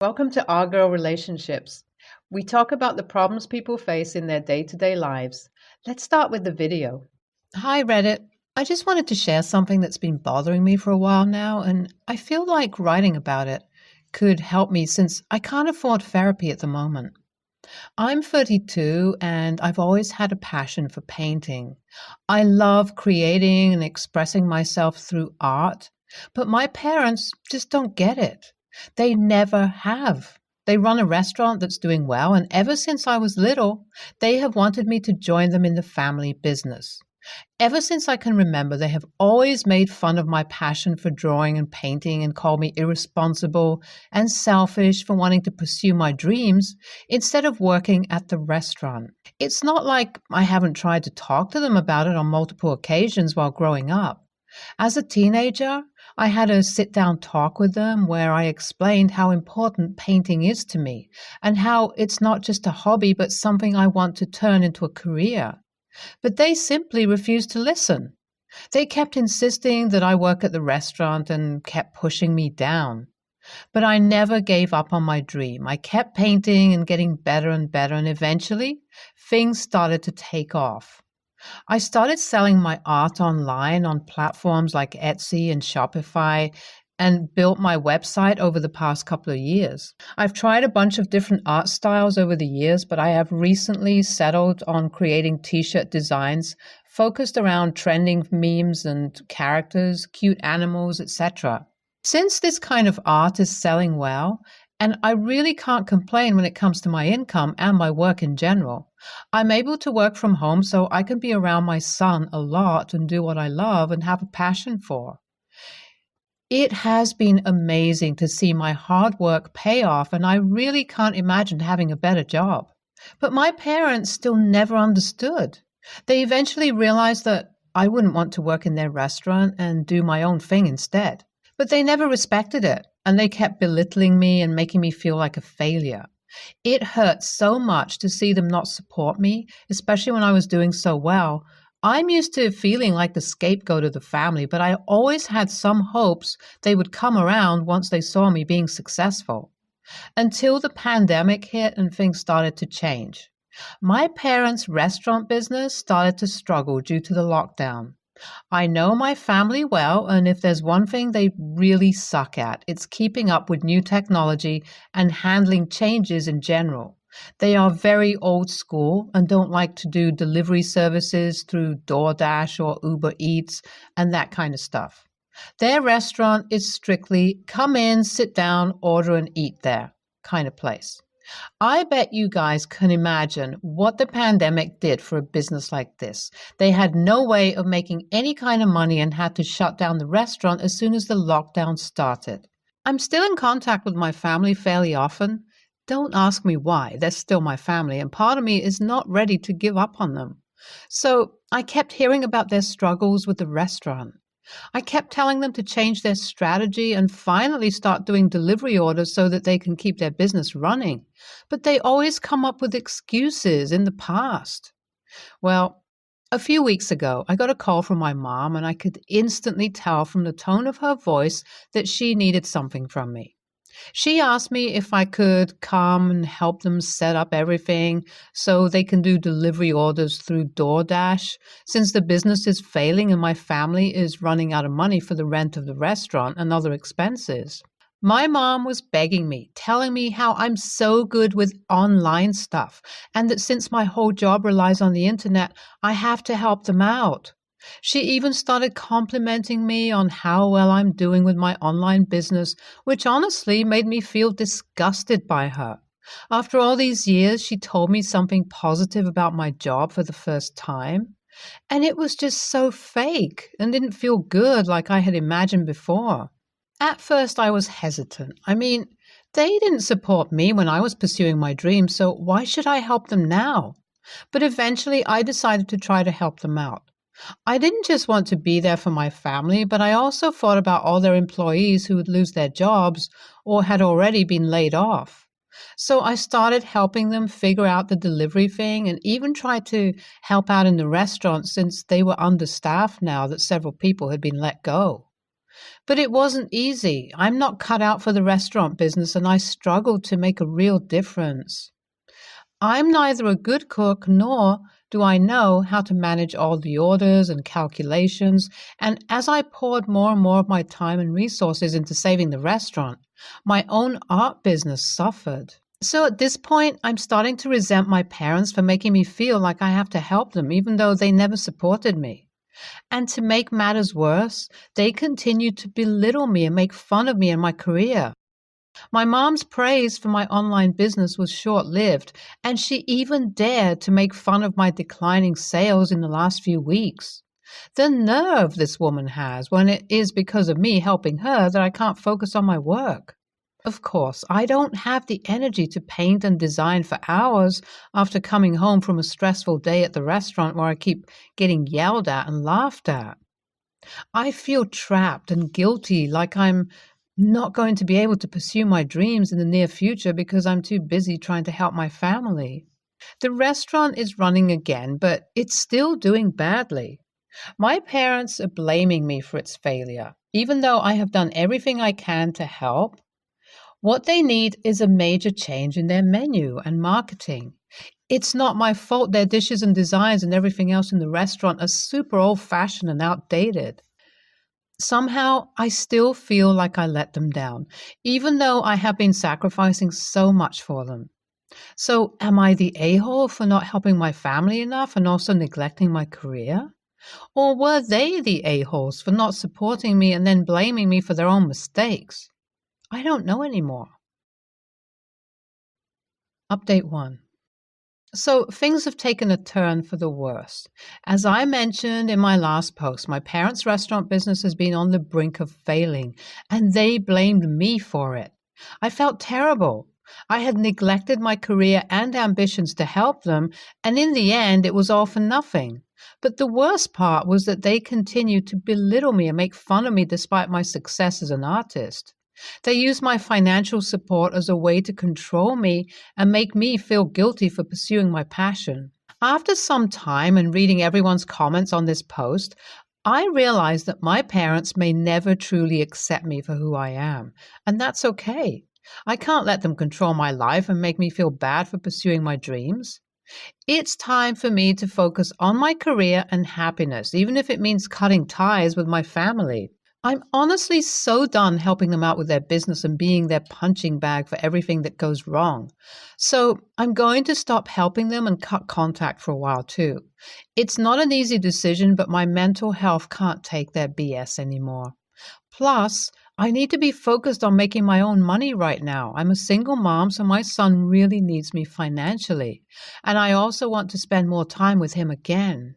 Welcome to Our Girl Relationships. We talk about the problems people face in their day-to-day lives. Let's start with the video. Hi, Reddit. I just wanted to share something that's been bothering me for a while now, and I feel like writing about it could help me since I can't afford therapy at the moment. I'm 32 and I've always had a passion for painting. I love creating and expressing myself through art, but my parents just don't get it. They never have. They run a restaurant that's doing well, and ever since I was little, they have wanted me to join them in the family business. Ever since I can remember, they have always made fun of my passion for drawing and painting and called me irresponsible and selfish for wanting to pursue my dreams instead of working at the restaurant. It's not like I haven't tried to talk to them about it on multiple occasions while growing up. As a teenager, I had a sit down talk with them where I explained how important painting is to me and how it's not just a hobby but something I want to turn into a career. But they simply refused to listen. They kept insisting that I work at the restaurant and kept pushing me down. But I never gave up on my dream. I kept painting and getting better and better, and eventually things started to take off. I started selling my art online on platforms like Etsy and Shopify and built my website over the past couple of years. I've tried a bunch of different art styles over the years, but I have recently settled on creating t-shirt designs focused around trending memes and characters, cute animals, etc. Since this kind of art is selling well, and I really can't complain when it comes to my income and my work in general, I'm able to work from home so I can be around my son a lot and do what I love and have a passion for. It has been amazing to see my hard work pay off, and I really can't imagine having a better job. But my parents still never understood. They eventually realized that I wouldn't want to work in their restaurant and do my own thing instead. But they never respected it, and they kept belittling me and making me feel like a failure. It hurt so much to see them not support me, especially when I was doing so well. I'm used to feeling like the scapegoat of the family, but I always had some hopes they would come around once they saw me being successful. Until the pandemic hit and things started to change. My parents' restaurant business started to struggle due to the lockdown. I know my family well, and if there's one thing they really suck at, it's keeping up with new technology and handling changes in general. They are very old school and don't like to do delivery services through DoorDash or Uber Eats and that kind of stuff. Their restaurant is strictly come in, sit down, order and eat there kind of place. I bet you guys can imagine what the pandemic did for a business like this. They had no way of making any kind of money and had to shut down the restaurant as soon as the lockdown started. I'm still in contact with my family fairly often. Don't ask me why. They're still my family, and part of me is not ready to give up on them. So I kept hearing about their struggles with the restaurant. I kept telling them to change their strategy and finally start doing delivery orders so that they can keep their business running. But they always come up with excuses in the past. Well, a few weeks ago, I got a call from my mom, and I could instantly tell from the tone of her voice that she needed something from me. She asked me if I could come and help them set up everything so they can do delivery orders through DoorDash, since the business is failing and my family is running out of money for the rent of the restaurant and other expenses. My mom was begging me, telling me how I'm so good with online stuff and that since my whole job relies on the internet, I have to help them out. She even started complimenting me on how well I'm doing with my online business, which honestly made me feel disgusted by her. After all these years, she told me something positive about my job for the first time, and it was just so fake and didn't feel good like I had imagined before. At first, I was hesitant. They didn't support me when I was pursuing my dream, so why should I help them now? But eventually, I decided to try to help them out. I didn't just want to be there for my family, but I also thought about all their employees who would lose their jobs or had already been laid off. So I started helping them figure out the delivery thing and even tried to help out in the restaurant since they were understaffed now that several people had been let go. But it wasn't easy. I'm not cut out for the restaurant business, and I struggled to make a real difference. I'm neither a good cook nor do I know how to manage all the orders and calculations. And as I poured more and more of my time and resources into saving the restaurant, my own art business suffered. So at this point, I'm starting to resent my parents for making me feel like I have to help them, even though they never supported me. And to make matters worse, they continued to belittle me and make fun of me and my career. My mom's praise for my online business was short lived, and she even dared to make fun of my declining sales in the last few weeks. The nerve this woman has when it is because of me helping her that I can't focus on my work. Of course, I don't have the energy to paint and design for hours after coming home from a stressful day at the restaurant where I keep getting yelled at and laughed at. I feel trapped and guilty, like I'm not going to be able to pursue my dreams in the near future because I'm too busy trying to help my family. The restaurant is running again, but it's still doing badly. My parents are blaming me for its failure, even though I have done everything I can to help. What they need is a major change in their menu and marketing. It's not my fault their dishes and designs and everything else in the restaurant are super old-fashioned and outdated. Somehow, I still feel like I let them down, even though I have been sacrificing so much for them. So, am I the a-hole for not helping my family enough and also neglecting my career? Or were they the a-holes for not supporting me and then blaming me for their own mistakes? I don't know anymore. Update 1. So things have taken a turn for the worse. As I mentioned in my last post, my parents' restaurant business has been on the brink of failing, and they blamed me for it. I felt terrible. I had neglected my career and ambitions to help them, and in the end, it was all for nothing. But the worst part was that they continued to belittle me and make fun of me despite my success as an artist. They used my financial support as a way to control me and make me feel guilty for pursuing my passion. After some time and reading everyone's comments on this post, I realized that my parents may never truly accept me for who I am, and that's okay. I can't let them control my life and make me feel bad for pursuing my dreams. It's time for me to focus on my career and happiness, even if it means cutting ties with my family. I'm honestly so done helping them out with their business and being their punching bag for everything that goes wrong. So I'm going to stop helping them and cut contact for a while too. It's not an easy decision, but my mental health can't take their BS anymore. Plus, I need to be focused on making my own money right now. I'm a single mom, so my son really needs me financially. And I also want to spend more time with him again.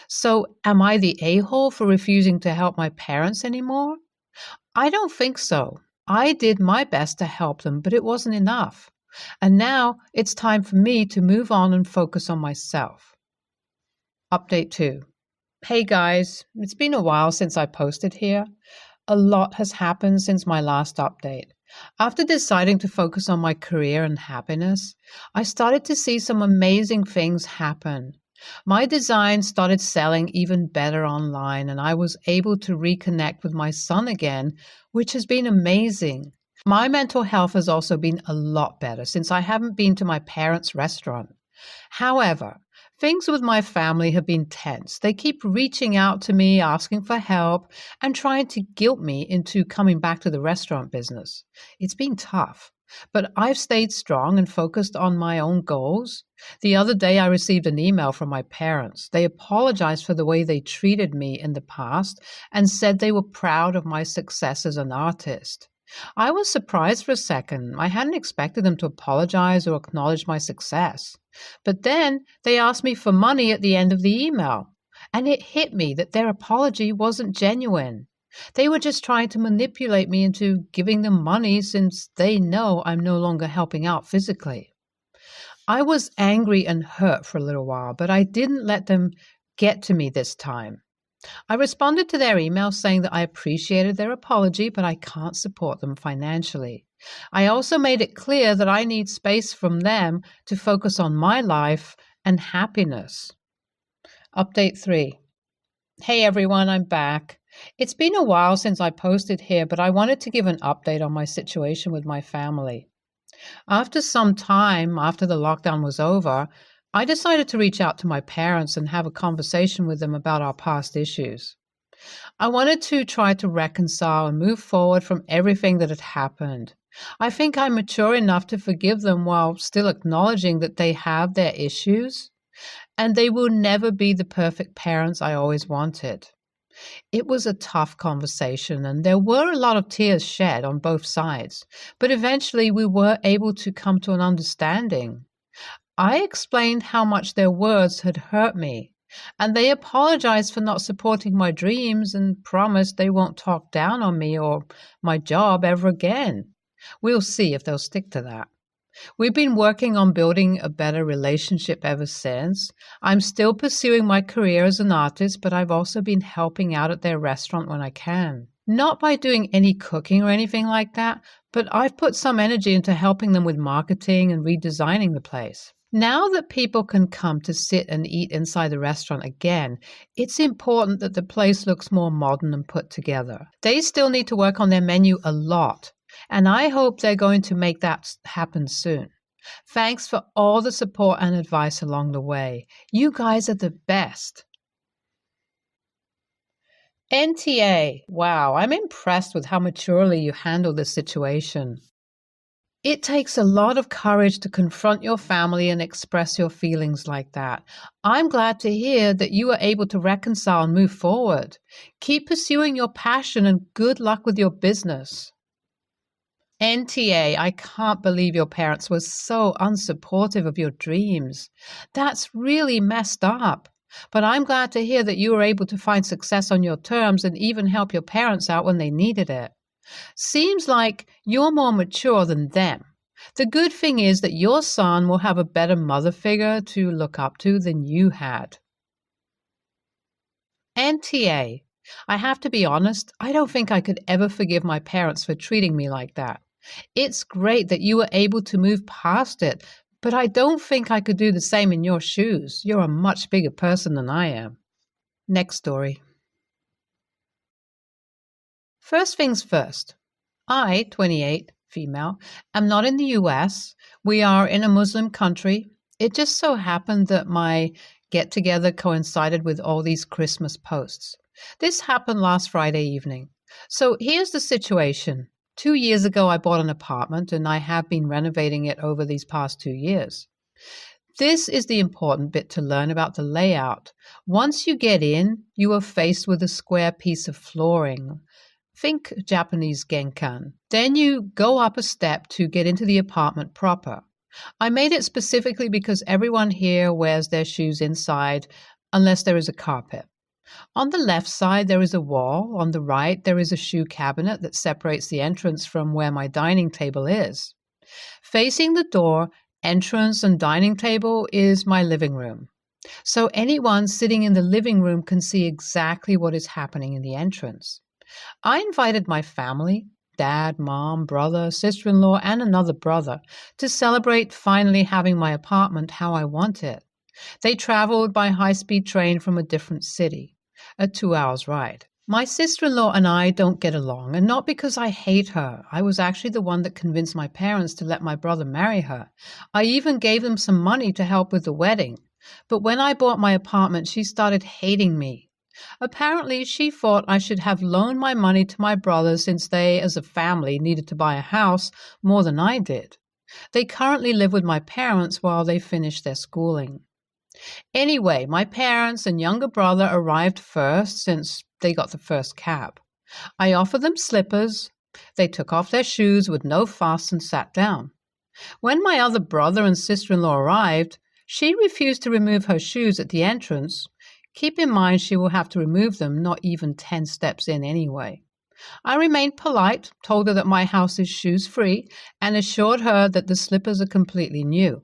So, am I the a-hole for refusing to help my parents anymore? I don't think so. I did my best to help them, but it wasn't enough. And now it's time for me to move on and focus on myself. Update 2. Hey guys, it's been a while since I posted here. A lot has happened since my last update. After deciding to focus on my career and happiness, I started to see some amazing things happen. My design started selling even better online, and I was able to reconnect with my son again, which has been amazing. My mental health has also been a lot better since I haven't been to my parents' restaurant. However, things with my family have been tense. They keep reaching out to me, asking for help, and trying to guilt me into coming back to the restaurant business. It's been tough. But I've stayed strong and focused on my own goals. The other day, I received an email from my parents. They apologized for the way they treated me in the past and said they were proud of my success as an artist. I was surprised for a second. I hadn't expected them to apologize or acknowledge my success. But then they asked me for money at the end of the email, and it hit me that their apology wasn't genuine. They were just trying to manipulate me into giving them money since they know I'm no longer helping out physically. I was angry and hurt for a little while, but I didn't let them get to me this time. I responded to their email saying that I appreciated their apology, but I can't support them financially. I also made it clear that I need space from them to focus on my life and happiness. Update 3. Hey everyone, I'm back. It's been a while since I posted here, but I wanted to give an update on my situation with my family. After some time after the lockdown was over, I decided to reach out to my parents and have a conversation with them about our past issues. I wanted to try to reconcile and move forward from everything that had happened. I think I'm mature enough to forgive them while still acknowledging that they have their issues and they will never be the perfect parents I always wanted. It was a tough conversation, and there were a lot of tears shed on both sides, but eventually we were able to come to an understanding. I explained how much their words had hurt me, and they apologized for not supporting my dreams and promised they won't talk down on me or my job ever again. We'll see if they'll stick to that. We've been working on building a better relationship ever since. I'm still pursuing my career as an artist, but I've also been helping out at their restaurant when I can. Not by doing any cooking or anything like that, but I've put some energy into helping them with marketing and redesigning the place. Now that people can come to sit and eat inside the restaurant again, it's important that the place looks more modern and put together. They still need to work on their menu a lot, and I hope they're going to make that happen soon. Thanks for all the support and advice along the way. You guys are the best. NTA, wow, I'm impressed with how maturely you handle this situation. It takes a lot of courage to confront your family and express your feelings like that. I'm glad to hear that you are able to reconcile and move forward. Keep pursuing your passion and good luck with your business. NTA, I can't believe your parents were so unsupportive of your dreams. That's really messed up. But I'm glad to hear that you were able to find success on your terms and even help your parents out when they needed it. Seems like you're more mature than them. The good thing is that your son will have a better mother figure to look up to than you had. NTA, I have to be honest, I don't think I could ever forgive my parents for treating me like that. It's great that you were able to move past it, but I don't think I could do the same in your shoes. You're a much bigger person than I am. Next story. First things first. I, 28, female, am not in the US. We are in a Muslim country. It just so happened that my get-together coincided with all these Christmas posts. This happened last Friday evening. So here's the situation. 2 years ago, I bought an apartment, and I have been renovating it over these past 2 years. This is the important bit to learn about the layout. Once you get in, you are faced with a square piece of flooring. Think Japanese genkan. Then you go up a step to get into the apartment proper. I made it specifically because everyone here wears their shoes inside unless there is a carpet. On the left side, there is a wall. On the right, there is a shoe cabinet that separates the entrance from where my dining table is. Facing the door, entrance and dining table is my living room. So anyone sitting in the living room can see exactly what is happening in the entrance. I invited my family, dad, mom, brother, sister-in-law, and another brother to celebrate finally having my apartment how I want it. They traveled by high-speed train from a different city, a 2-hour ride. My sister-in-law and I don't get along, and not because I hate her. I was actually the one that convinced my parents to let my brother marry her. I even gave them some money to help with the wedding. But when I bought my apartment, she started hating me. Apparently, she thought I should have loaned my money to my brother since they, as a family, needed to buy a house more than I did. They currently live with my parents while they finish their schooling. Anyway, my parents and younger brother arrived first since they got the first cab. I offered them slippers. They took off their shoes with no fuss and sat down. When my other brother and sister-in-law arrived, she refused to remove her shoes at the entrance. Keep in mind she will have to remove them not even 10 steps in anyway. I remained polite, told her that my house is shoes-free, and assured her that the slippers are completely new.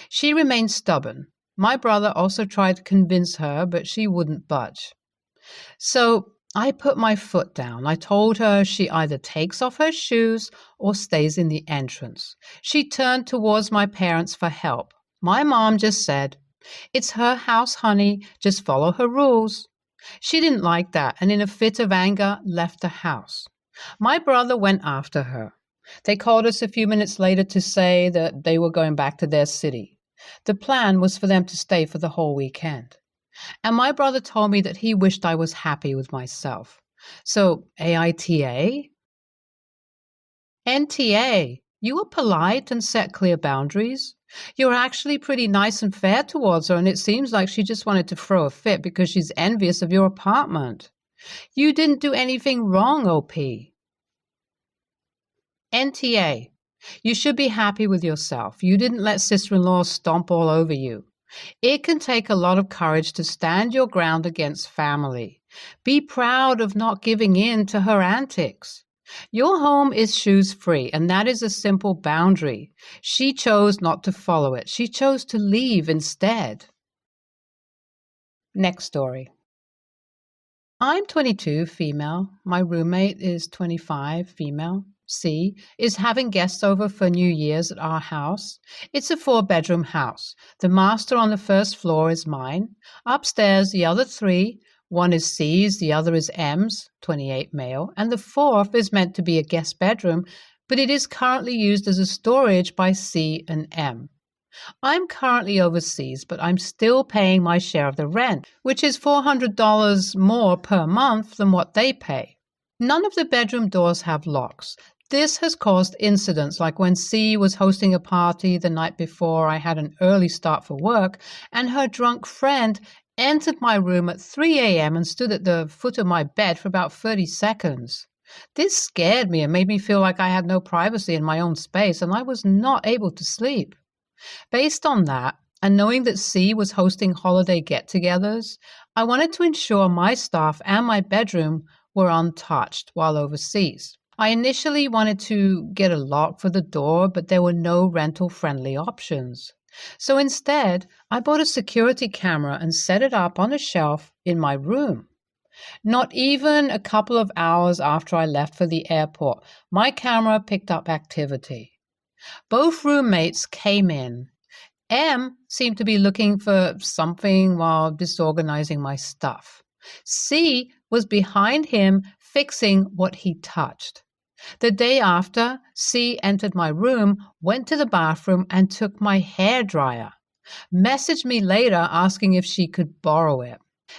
She remained stubborn. My brother also tried to convince her, but she wouldn't budge. So I put my foot down. I told her she either takes off her shoes or stays in the entrance. She turned towards my parents for help. My mom just said, "It's her house, honey. Just follow her rules." She didn't like that and in a fit of anger left the house. My brother went after her. They called us a few minutes later to say that they were going back to their city. The plan was for them to stay for the whole weekend. And my brother told me that he wished I was happy with myself. So, AITA? NTA, you were polite and set clear boundaries. You were actually pretty nice and fair towards her, and it seems like she just wanted to throw a fit because she's envious of your apartment. You didn't do anything wrong, OP. NTA, you should be happy with yourself. You didn't let sister-in-law stomp all over you. It can take a lot of courage to stand your ground against family. Be proud of not giving in to her antics. Your home is shoes-free, and that is a simple boundary. She chose not to follow it. She chose to leave instead. Next story. I'm 22, female. My roommate is 25, female. C is having guests over for New Year's at our house. It's a 4-bedroom house. The master on the first floor is mine. Upstairs, the other 3, one is C's, the other is M's, 28 male, and the 4th is meant to be a guest bedroom, but it is currently used as a storage by C and M. I'm currently overseas, but I'm still paying my share of the rent, which is $400 more per month than what they pay. None of the bedroom doors have locks. This has caused incidents like when C was hosting a party the night before I had an early start for work, and her drunk friend entered my room at 3 a.m. and stood at the foot of my bed for about 30 seconds. This scared me and made me feel like I had no privacy in my own space, and I was not able to sleep. Based on that, and knowing that C was hosting holiday get-togethers, I wanted to ensure my staff and my bedroom were untouched while overseas. I initially wanted to get a lock for the door, but there were no rental-friendly options. So instead, I bought a security camera and set it up on a shelf in my room. Not even a couple of hours after I left for the airport, my camera picked up activity. Both roommates came in. M seemed to be looking for something while disorganizing my stuff. C was behind him fixing what he touched. The day after, C entered my room, went to the bathroom, and took my hairdryer. Messaged me later asking if she could borrow it.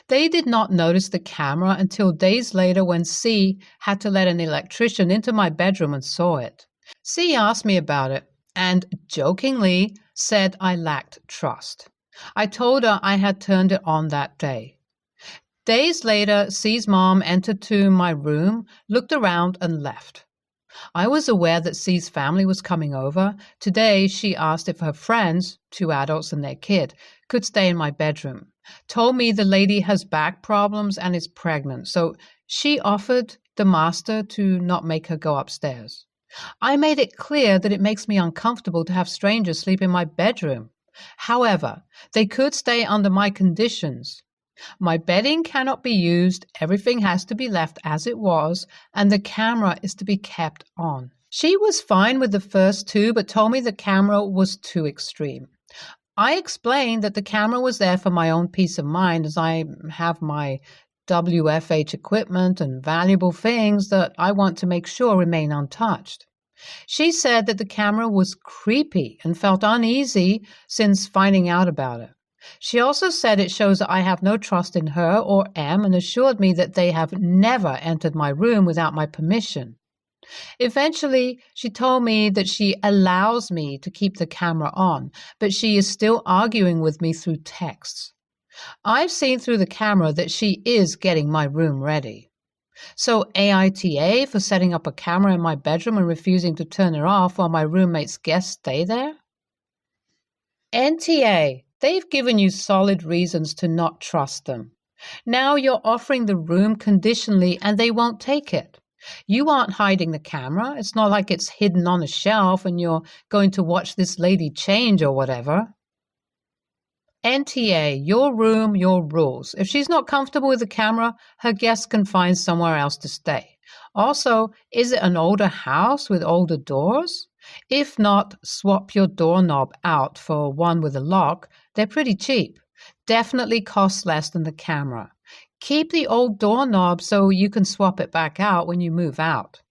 They did not notice the camera until days later when C had to let an electrician into my bedroom and saw it. C asked me about it and, jokingly, said I lacked trust. I told her I had turned it on that day. Days later, C's mom entered to my room, looked around, and left. I was aware that C's family was coming over. Today, she asked if her friends, 2 adults and their kid, could stay in my bedroom. Told me the lady has back problems and is pregnant, so she offered the master to not make her go upstairs. I made it clear that it makes me uncomfortable to have strangers sleep in my bedroom. However, they could stay under my conditions. My bedding cannot be used, everything has to be left as it was, and the camera is to be kept on. She was fine with the first 2, but told me the camera was too extreme. I explained that the camera was there for my own peace of mind, as I have my WFH equipment and valuable things that I want to make sure remain untouched. She said that the camera was creepy and felt uneasy since finding out about it. She also said it shows that I have no trust in her or M and assured me that they have never entered my room without my permission. Eventually, she told me that she allows me to keep the camera on, but she is still arguing with me through texts. I've seen through the camera that she is getting my room ready. So AITA for setting up a camera in my bedroom and refusing to turn it off while my roommate's guests stay there? NTA. They've given you solid reasons to not trust them. Now you're offering the room conditionally and they won't take it. You aren't hiding the camera. It's not like it's hidden on a shelf and you're going to watch this lady change or whatever. NTA, your room, your rules. If she's not comfortable with the camera, her guests can find somewhere else to stay. Also, is it an older house with older doors? If not, swap your doorknob out for one with a lock. They're pretty cheap. Definitely costs less than the camera. Keep the old doorknob so you can swap it back out when you move out.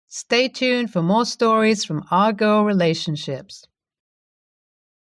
Stay tuned for more stories from our girl relationships.